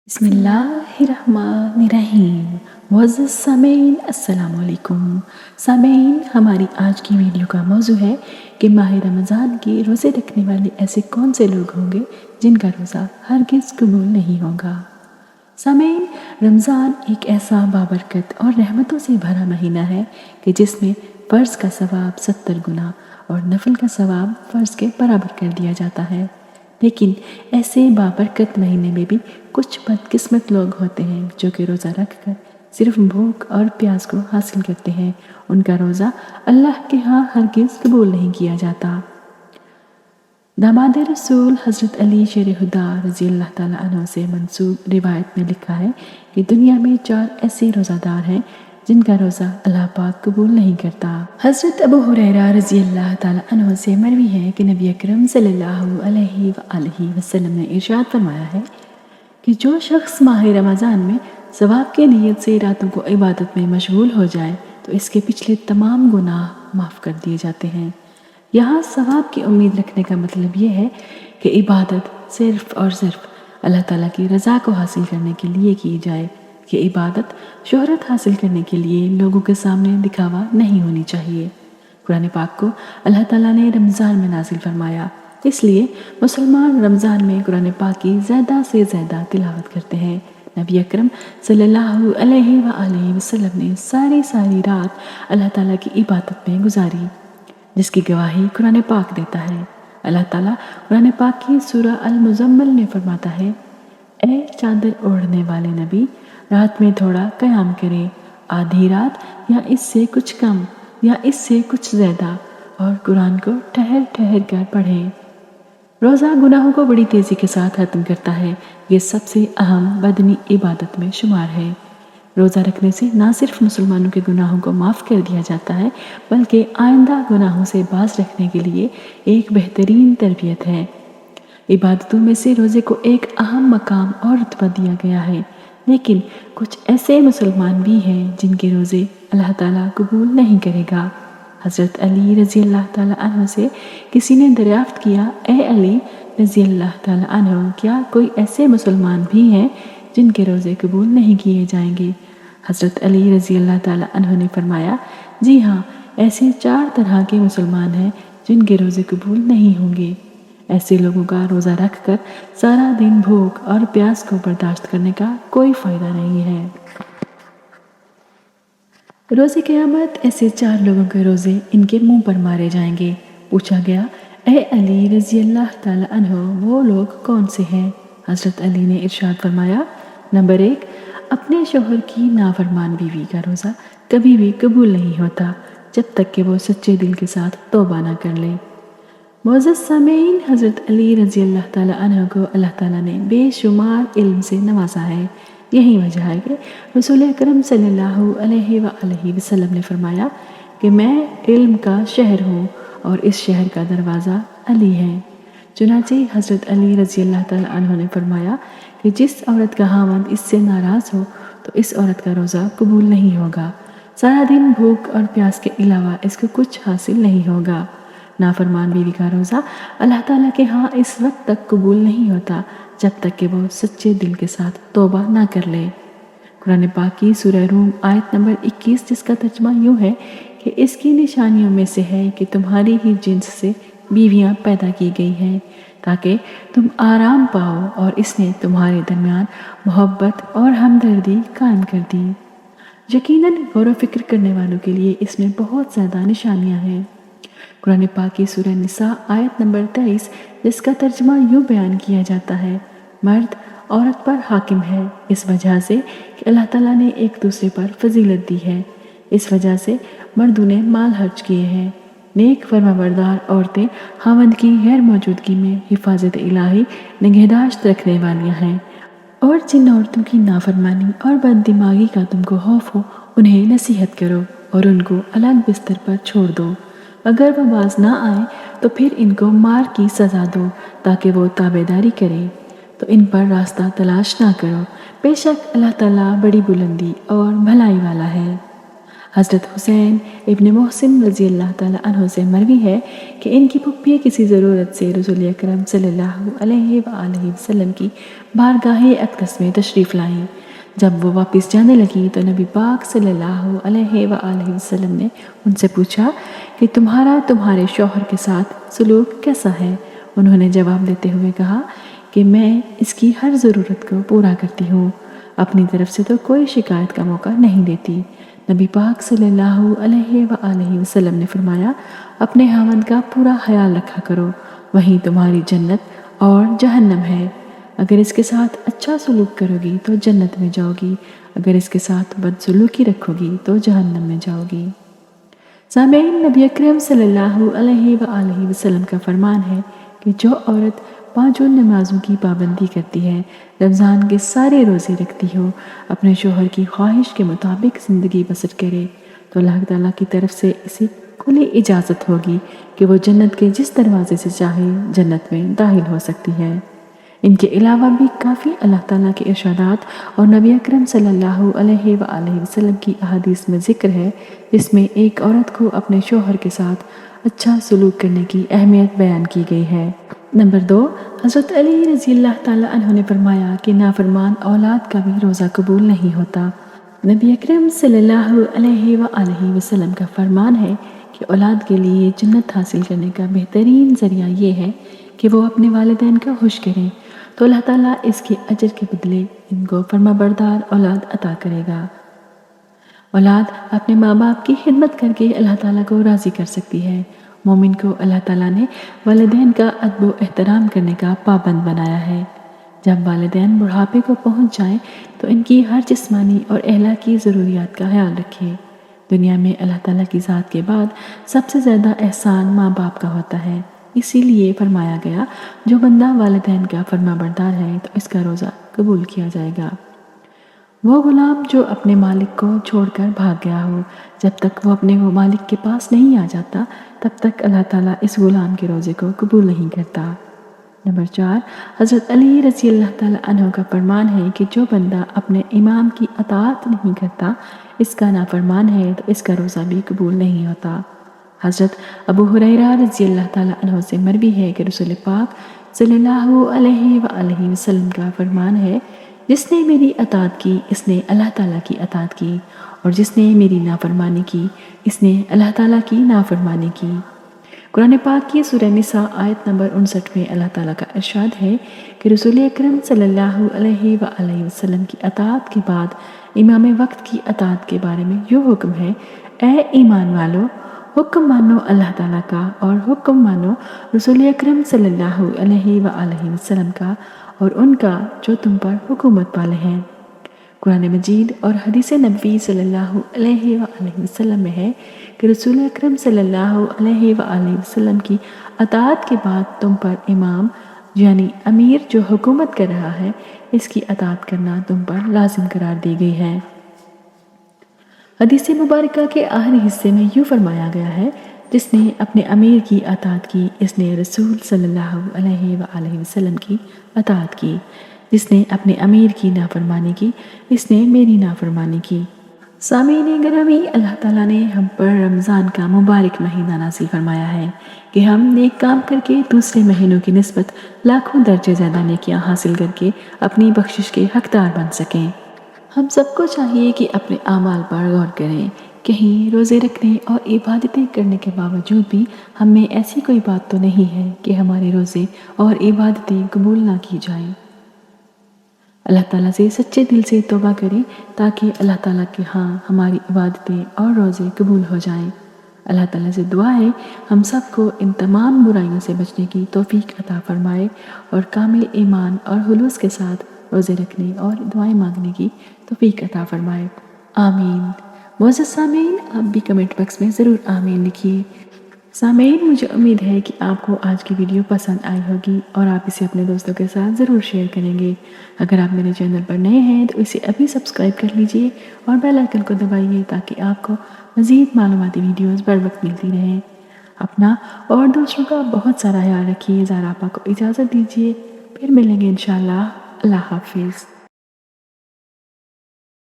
بسم اللہ الرحمن الرحیم۔ معزز سامعین السلام علیکم۔ سامعین، ہماری آج کی ویڈیو کا موضوع ہے کہ ماہ رمضان کے روزے رکھنے والے ایسے کون سے لوگ ہوں گے جن کا روزہ ہرگز قبول نہیں ہوگا۔ سامعین، رمضان ایک ایسا بابرکت اور رحمتوں سے بھرا مہینہ ہے کہ جس میں فرض کا ثواب 70 گنا اور نفل کا ثواب فرض کے برابر کر دیا جاتا ہے۔ لیکن ایسے بابرکت مہینے میں بھی کچھ بدقسمت لوگ ہوتے ہیں جو کہ روزہ رکھ کر صرف بھوک اور پیاس کو حاصل کرتے ہیں۔ ان کا روزہ اللہ کے ہاں ہرگز قبول نہیں کیا جاتا۔ داماد رسول حضرت علی شیر خدا رضی اللہ تعالیٰ عنہ سے منسوب روایت میں لکھا ہے کہ دنیا میں 4 ایسے روزہ دار ہیں جن کا روزہ اللہ پاک قبول نہیں کرتا۔ حضرت ابو ہریرہ رضی اللہ تعالیٰ عنہ سے مروی ہے کہ نبی اکرم صلی اللہ علیہ وآلہ وسلم نے ارشاد فرمایا ہے کہ جو شخص ماہ رمضان میں ثواب کے نیت سے راتوں کو عبادت میں مشغول ہو جائے تو اس کے پچھلے تمام گناہ معاف کر دیے جاتے ہیں۔ یہاں ثواب کی امید رکھنے کا مطلب یہ ہے کہ عبادت صرف اور صرف اللہ تعالیٰ کی رضا کو حاصل کرنے کے لیے کی جائے۔ یہ عبادت شہرت حاصل کرنے کے لیے لوگوں کے سامنے دکھاوا نہیں ہونی چاہیے۔ قرآن پاک کو اللہ تعالیٰ نے رمضان میں نازل فرمایا، اس لیے مسلمان رمضان میں قرآن پاک کی زیادہ سے زیادہ تلاوت کرتے ہیں۔ نبی اکرم صلی اللہ علیہ وآلہ وسلم نے ساری رات اللہ تعالیٰ کی عبادت میں گزاری، جس کی گواہی قرآن پاک دیتا ہے۔ اللہ تعالیٰ قرآن پاک کی سورہ المزمل میں فرماتا ہے، اے چادر اوڑھنے والے نبی، رات میں تھوڑا قیام کرے، آدھی رات یا اس سے کچھ کم یا اس سے کچھ زیادہ، اور قرآن کو ٹھہر ٹھہر کر پڑھے۔ روزہ گناہوں کو بڑی تیزی کے ساتھ ختم کرتا ہے۔ یہ سب سے اہم بدنی عبادت میں شمار ہے۔ روزہ رکھنے سے نہ صرف مسلمانوں کے گناہوں کو معاف کر دیا جاتا ہے بلکہ آئندہ گناہوں سے باز رکھنے کے لیے ایک بہترین تربیت ہے۔ عبادتوں میں سے روزے کو ایک اہم مقام اور رتبہ دیا گیا ہے، لیکن کچھ ایسے مسلمان بھی ہیں جن کے روزے اللہ تعالیٰ قبول نہیں کرے گا۔ حضرت علی رضی اللہ تعالیٰ عنہ سے کسی نے دریافت کیا، اے علی رضی اللہ تعالیٰ عنہ، کیا کوئی ایسے مسلمان بھی ہیں جن کے روزے قبول نہیں کیے جائیں گے؟ حضرت علی رضی اللہ تعالیٰ عنہ نے فرمایا، جی ہاں، ایسے 4 طرح کے مسلمان ہیں جن کے روزے قبول نہیں ہوں گے۔ ایسے لوگوں کا روزہ رکھ کر سارا دن بھوک اور پیاس کو برداشت کرنے کا کوئی فائدہ نہیں ہے۔ روز قیامت ایسے 4 لوگوں کے روزے ان کے منہ پر مارے جائیں گے۔ پوچھا گیا، اے علی رضی اللہ تعالیٰ عنہ، وہ لوگ کون سے ہیں؟ حضرت علی نے ارشاد فرمایا، نمبر 1، اپنے شوہر کی نافرمان بیوی کا روزہ کبھی بھی قبول نہیں ہوتا جب تک کہ وہ سچے دل کے ساتھ توبہ نہ کر لے۔ معزز سامعین، حضرت علی رضی اللہ تعالیٰ عنہ کو اللہ تعالیٰ نے بے شمار علم سے نوازا ہے۔ یہی وجہ ہے کہ رسول اکرم صلی اللہ علیہ وآلہ وسلم نے فرمایا کہ میں علم کا شہر ہوں اور اس شہر کا دروازہ علی ہے۔ چنانچہ حضرت علی رضی اللہ تعالیٰ عنہ نے فرمایا کہ جس عورت کا خاوند اس سے ناراض ہو تو اس عورت کا روزہ قبول نہیں ہوگا۔ سارا دن بھوک اور پیاس کے علاوہ اس کو کچھ حاصل نہیں ہوگا۔ نافرمان بیوی کا روزہ اللہ تعالیٰ کے ہاں اس وقت تک قبول نہیں ہوتا جب تک کہ وہ سچے دل کے ساتھ توبہ نہ کر لے۔ قرآن پاک کی سورہ روم آیت نمبر 21، جس کا ترجمہ یوں ہے کہ اس کی نشانیوں میں سے ہے کہ تمہاری ہی جنس سے بیویاں پیدا کی گئی ہیں تاکہ تم آرام پاؤ، اور اس نے تمہارے درمیان محبت اور ہمدردی قائم کر دی۔ یقیناً غور و فکر کرنے والوں کے لیے اس میں بہت زیادہ نشانیاں ہیں۔ قرآن پاک کی سورہ نساء آیت نمبر 23، جس کا ترجمہ یوں بیان کیا جاتا ہے، مرد عورت پر حاکم ہے اس وجہ سے کہ اللہ تعالیٰ نے ایک دوسرے پر فضیلت دی ہے۔ اس وجہ سے مردوں نے مال خرچ کیے ہیں۔ نیک فرمانبردار عورتیں خاوند کی غیر موجودگی میں حفاظت الہی نگہداشت رکھنے والیاں ہیں، اور جن عورتوں کی نافرمانی اور بد دماغی کا تم کو خوف ہو انہیں نصیحت کرو اور ان کو الگ بستر پر چھوڑ دو۔ اگر وہ باز نہ آئیں تو پھر ان کو مار کی سزا دو تاکہ وہ تابعداری کریں، تو ان پر راستہ تلاش نہ کرو، بے شک اللہ تعالیٰ بڑی بلندی اور بھلائی والا ہے۔ حضرت حسین ابن محسن رضی اللہ تعالیٰ عنہ سے مروی ہے کہ ان کی پھپھی کسی ضرورت سے رسول اکرم صلی اللہ علیہ وآلہ وسلم کی بارگاہ اقدس میں تشریف لائیں۔ جب وہ واپس جانے لگی تو نبی پاک صلی اللہ علیہ وآلہ وسلم نے ان سے پوچھا کہ تمہارے شوہر کے ساتھ سلوک کیسا ہے؟ انہوں نے جواب دیتے ہوئے کہا کہ میں اس کی ہر ضرورت کو پورا کرتی ہوں، اپنی طرف سے تو کوئی شکایت کا موقع نہیں دیتی۔ نبی پاک صلی اللہ علیہ وآلہ وسلم نے فرمایا، اپنے خاوند کا پورا خیال رکھا کرو، وہیں تمہاری جنت اور جہنم ہے۔ اگر اس کے ساتھ اچھا سلوک کرو گی تو جنت میں جاؤ گی، اگر اس کے ساتھ بد سلوکی رکھو گی تو جہنم میں جاؤ گی۔ سامعین، نبی اکرم صلی اللہ علیہ وآلہ وسلم کا فرمان ہے کہ جو عورت پانچوں نمازوں کی پابندی کرتی ہے، رمضان کے سارے روزے رکھتی ہو، اپنے شوہر کی خواہش کے مطابق زندگی بسر کرے تو اللہ تعالیٰ کی طرف سے اسے کھلی اجازت ہوگی کہ وہ جنت کے جس دروازے سے چاہے جنت میں داخل ہو سکتی ہے۔ ان کے علاوہ بھی کافی اللہ تعالیٰ کے ارشادات اور نبی اکرم صلی اللہ علیہ وآلہ وسلم کی احادیث میں ذکر ہے، جس میں ایک عورت کو اپنے شوہر کے ساتھ اچھا سلوک کرنے کی اہمیت بیان کی گئی ہے۔ نمبر 2، حضرت علی رضی اللہ تعالیٰ عنہ نے فرمایا کہ نافرمان اولاد کا بھی روزہ قبول نہیں ہوتا۔ نبی اکرم صلی اللہ علیہ وآلہ وسلم کا فرمان ہے کہ اولاد کے لیے جنت حاصل کرنے کا بہترین ذریعہ یہ ہے کہ وہ اپنے والدین کا خوش کریں، تو اللہ تعالیٰ اس کے اجر کے بدلے ان کو فرما بردار اولاد عطا کرے گا۔ اولاد اپنے ماں باپ کی خدمت کر کے اللہ تعالیٰ کو راضی کر سکتی ہے۔ مومن کو اللہ تعالیٰ نے والدین کا ادب و احترام کرنے کا پابند بنایا ہے۔ جب والدین بڑھاپے کو پہنچ جائیں تو ان کی ہر جسمانی اور اخلاقی ضروریات کا خیال رکھیں۔ دنیا میں اللہ تعالیٰ کی ذات کے بعد سب سے زیادہ احسان ماں باپ کا ہوتا ہے، اسی لیے فرمایا گیا جو بندہ والدین کا فرما بردار ہے تو اس کا روزہ قبول کیا جائے گا۔ وہ غلام جو اپنے مالک کو چھوڑ کر بھاگ گیا ہو، جب تک وہ اپنے وہ مالک کے پاس نہیں آ جاتا تب تک اللہ تعالیٰ اس غلام کے روزے کو قبول نہیں کرتا۔ نمبر 4، حضرت علی رضی اللہ تعالیٰ عنہ کا فرمان ہے کہ جو بندہ اپنے امام کی اطاعت نہیں کرتا، اس کا نافرمان ہے تو اس کا روزہ بھی قبول نہیں ہوتا۔ حضرت ابو ہریرہ رضی اللہ تعالیٰ عنہ سے مروی ہے کہ رسول پاک صلی اللہ علیہ وآلہ وسلم کا فرمان ہے، جس نے میری اطاعت کی اس نے اللہ تعالیٰ کی اطاعت کی، اور جس نے میری نافرمانی کی اس نے اللہ تعالیٰ کی نافرمانی کی۔ قرآن پاک کی سورہ نساء آیت نمبر 59 میں اللہ تعالیٰ کا ارشاد ہے کہ رسول اکرم صلی اللہ علیہ وآلہ وسلم کی اطاعت کے بعد امام وقت کی اطاعت کے بارے میں یہ حکم ہے، اے ایمان والو، حکم مانو اللہ تعالیٰ کا اور حکم مانو رسول اکرم صلی اللہ علیہ وآلہ وسلم کا اور ان کا جو تم پر حکومت والے ہیں۔ قرآن مجید اور حدیث نبوی صلی اللہ علیہ وآلہ وسلم میں ہے کہ رسول اکرم صلی اللہ علیہ وآلہ وسلم کی اطاعت کے بعد تم پر امام یعنی امیر جو حکومت کر رہا ہے، اس کی اطاعت کرنا تم پر لازم قرار دی گئی ہے۔ حدیث مبارکہ کے آخری حصے میں یوں فرمایا گیا ہے، جس نے اپنے امیر کی اطاعت کی اس نے رسول صلی اللہ علیہ وآلہ وسلم کی اطاعت کی، جس نے اپنے امیر کی نافرمانی کی اس نے میری نافرمانی کی۔ سامعین گرامی، اللہ تعالیٰ نے ہم پر رمضان کا مبارک مہینہ نازل فرمایا ہے کہ ہم نیک کام کر کے دوسرے مہینوں کی نسبت لاکھوں درجے زیادہ نیکیاں حاصل کر کے اپنی بخشش کے حقدار بن سکیں۔ ہم سب کو چاہیے کہ اپنے اعمال پر غور کریں، کہیں روزے رکھنے اور عبادتیں کرنے کے باوجود بھی ہم میں ایسی کوئی بات تو نہیں ہے کہ ہمارے روزے اور عبادتیں قبول نہ کی جائیں۔ اللہ تعالیٰ سے سچے دل سے توبہ کریں تاکہ اللہ تعالیٰ کے ہاں ہماری عبادتیں اور روزے قبول ہو جائیں۔ اللہ تعالیٰ سے دعا ہے ہم سب کو ان تمام برائیوں سے بچنے کی توفیق عطا فرمائے اور کامل ایمان اور خلوص کے ساتھ روزے رکھنے اور دعائیں مانگنے کی توفیق عطا فرمائے، آمین۔ معزز سامعین، آپ بھی کمنٹ باکس میں ضرور آمین لکھیے۔ سامعین، مجھے امید ہے کہ آپ کو آج کی ویڈیو پسند آئی ہوگی اور آپ اسے اپنے دوستوں کے ساتھ ضرور شیئر کریں گے۔ اگر آپ میرے چینل پر نئے ہیں تو اسے ابھی سبسکرائب کر لیجئے اور بیل آئیکن کو دبائیے تاکہ آپ کو مزید معلوماتی ویڈیوز بر وقت ملتی رہیں۔ اپنا اور دوسروں کا بہت سارا خیال رکھیے۔ زہرا آپا کو اجازت دیجیے، پھر ملیں گے انشاءاللہ۔ اللہ حافظ۔